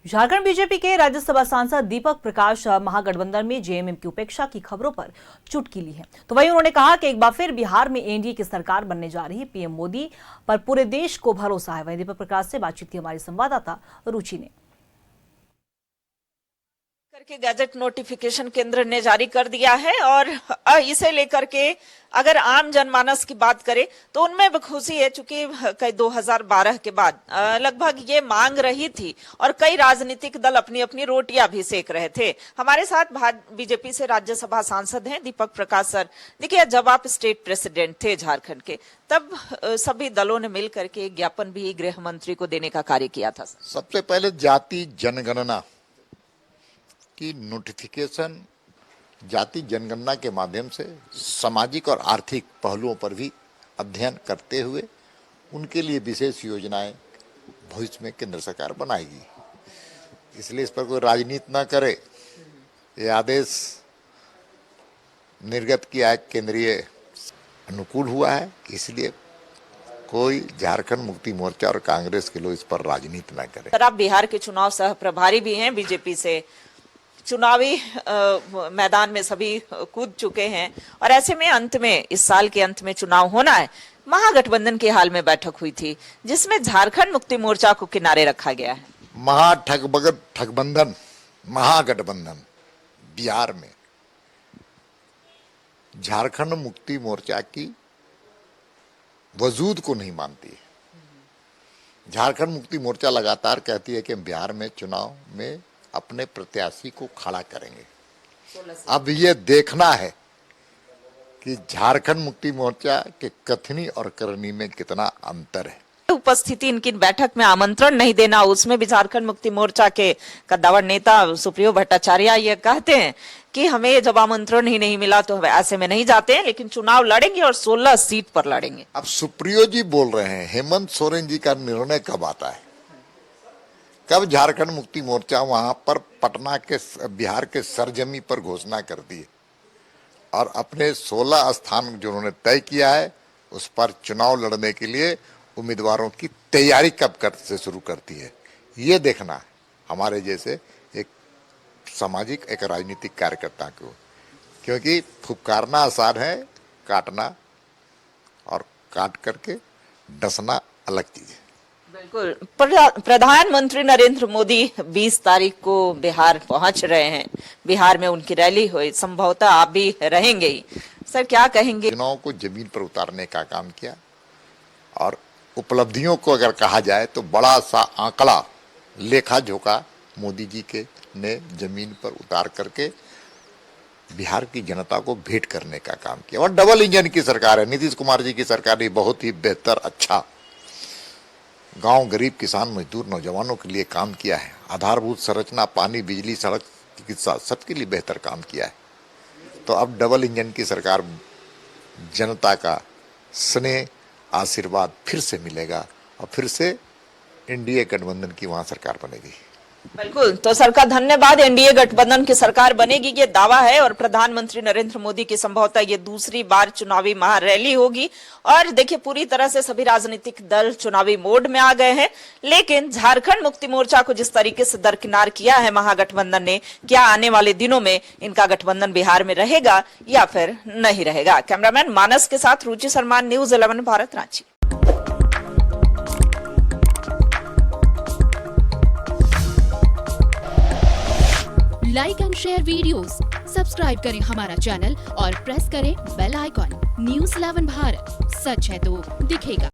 Jharkhand BJP के राज्यसभा सांसद दीपक प्रकाश महागठबंधन में जेएमएम की उपेक्षा की खबरों पर चुटकी ली है। तो वहीं उन्होंने कहा कि एक बार फिर बिहार में एनडीए की सरकार बनने जा रही है। पीएम मोदी पर पूरे देश को भरोसा है। वहीं दीपक प्रकाश से बातचीत की हमारी संवाददाता रुचि ने। करके गैजेट नोटिफिकेशन केंद्र ने जारी कर दिया है और इसे लेकर के अगर आम जनमानस की बात करें तो उनमें भी खुशी है, चूंकि 2012 के बाद लगभग ये मांग रही थी और कई राजनीतिक दल अपनी अपनी रोटियां भी सेक रहे थे। हमारे साथ बीजेपी से राज्यसभा सांसद हैं दीपक प्रकाश सर। देखिए, जब आप स्टेट प्रेसिडेंट थे झारखंड के, तब सभी दलों ने मिलकर के ज्ञापन भी गृह मंत्री को देने का कार्य किया था। सबसे पहले जाति जनगणना की नोटिफिकेशन जाति जनगणना के माध्यम से सामाजिक और आर्थिक पहलुओं पर भी अध्ययन करते हुए उनके लिए विशेष योजनाएं भविष्य में केंद्र सरकार बनाएगी। इसलिए इस पर कोई राजनीति न करे, ये आदेश निर्गत किया है, केंद्रीय अनुकूल हुआ है। इसलिए कोई झारखंड मुक्ति मोर्चा और कांग्रेस के लोग इस पर राजनीति न करें। सर, आप बिहार के चुनाव सह प्रभारी भी हैं बीजेपी से, चुनावी मैदान में सभी कूद चुके हैं और ऐसे में अंत में इस साल के अंत में चुनाव होना है। महागठबंधन के हाल में बैठक हुई थी जिसमें झारखंड मुक्ति मोर्चा को किनारे रखा गया है। महागठबंधन बिहार में झारखंड मुक्ति मोर्चा की वजूद को नहीं मानती है। झारखंड मुक्ति मोर्चा लगातार कहती है कि हम बिहार में चुनाव में अपने प्रत्याशी को खड़ा करेंगे। अब ये देखना है कि झारखंड मुक्ति मोर्चा के कथनी और करनी में कितना अंतर है। उपस्थिति इनकी बैठक में आमंत्रण नहीं देना, उसमें भी झारखंड मुक्ति मोर्चा के कद्दावर नेता सुप्रियो भट्टाचार्य ये कहते हैं कि हमें जब आमंत्रण ही नहीं मिला तो हम ऐसे में नहीं जाते हैं, लेकिन चुनाव लड़ेंगे और 16 सीट पर लड़ेंगे। अब सुप्रियो जी बोल रहे हैं, हेमंत सोरेन जी का निर्णय कब आता है, कब झारखंड मुक्ति मोर्चा वहां पर पटना के बिहार के सरजमी पर घोषणा कर दी और अपने 16 स्थान जो उन्होंने तय किया है उस पर चुनाव लड़ने के लिए उम्मीदवारों की तैयारी कब से शुरू करती है, ये देखना हमारे जैसे एक सामाजिक एक राजनीतिक कार्यकर्ता को, क्योंकि फुफकारना आसान है, काटना और काट करके डसना अलग चीज है। बिल्कुल। प्रधानमंत्री नरेंद्र मोदी 20 तारीख को बिहार पहुंच रहे हैं। बिहार में उनकी रैली हुई, संभवतः आप भी रहेंगे ही। सर, क्या कहेंगे? चुनाव को जमीन पर उतारने का काम किया और उपलब्धियों को अगर कहा जाए तो बड़ा सा आंकड़ा लेखा जोखा मोदी जी के ने जमीन पर उतार करके बिहार की जनता को भेंट करने का काम किया। और डबल इंजन की सरकार है, नीतीश कुमार जी की सरकार ने बहुत ही बेहतर, अच्छा गांव, गरीब, किसान, मजदूर, नौजवानों के लिए काम किया है। आधारभूत संरचना, पानी, बिजली, सड़क, चिकित्सा, सबके लिए बेहतर काम किया है। तो अब डबल इंजन की सरकार, जनता का स्नेह, आशीर्वाद फिर से मिलेगा और फिर से एनडीए गठबंधन की वहां सरकार बनेगी। बिल्कुल। तो सर का धन्यवाद। एनडीए गठबंधन की सरकार बनेगी ये दावा है और प्रधानमंत्री नरेंद्र मोदी की संभवतः ये दूसरी बार चुनावी महारैली होगी। और देखिए, पूरी तरह से सभी राजनीतिक दल चुनावी मोड में आ गए हैं, लेकिन झारखंड मुक्ति मोर्चा को जिस तरीके से दरकिनार किया है महागठबंधन ने, क्या आने वाले दिनों में इनका गठबंधन बिहार में रहेगा या फिर नहीं रहेगा? कैमरामैन मानस के साथ Ruchi Sharma, news 11 Bharat, Ranchi. Like and share videos, subscribe करें हमारा चैनल और प्रेस करें बेल आइकॉन। न्यूज़ 11 भारत, सच है तो दिखेगा।